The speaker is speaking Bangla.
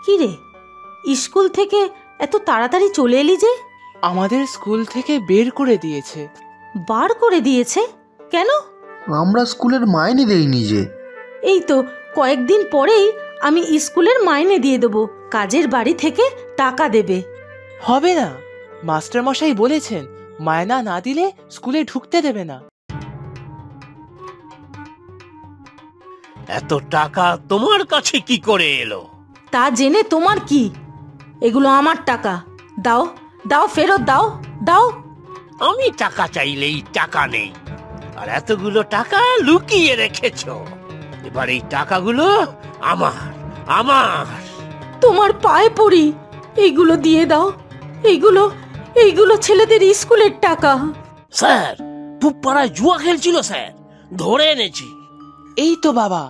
কি রে, স্কুল থেকে এত তাড়াতাড়ি চলে এলি যে? আমাদের স্কুল থেকে বের করে দিয়েছে। বার করে দিয়েছে? কেন? আমরা স্কুলের মাইনে দেইনি যে। এই তো কয়েকদিন পরেই আমি স্কুলের মাইনে দিয়ে দেবো, কাজের বাড়ি থেকে টাকা দেবে। হবে না, মাস্টার মশাই বলেছেন মায়না না দিলে স্কুলে ঢুকতে দেবে না। এত টাকা তোমার কাছে কি করে এলো? তা জেনে তোমার কি? এগুলো আমার টাকা। দাও দাও, ফেরত দাও দাও। আমি টাকা চাইলেই টাকা নেই, আর এতগুলো টাকা লুকিয়ে রেখেছো। এবার এই টাকাগুলো আমার আমার তোমার পায়ে পড়ি, এইগুলো দিয়ে দাও। এইগুলো ছেলেদের স্কুলের টাকা। স্যার, পুপাড়ায় জুয়া খেলছিল স্যার, ধরে এনেছি। এই তো বাবা,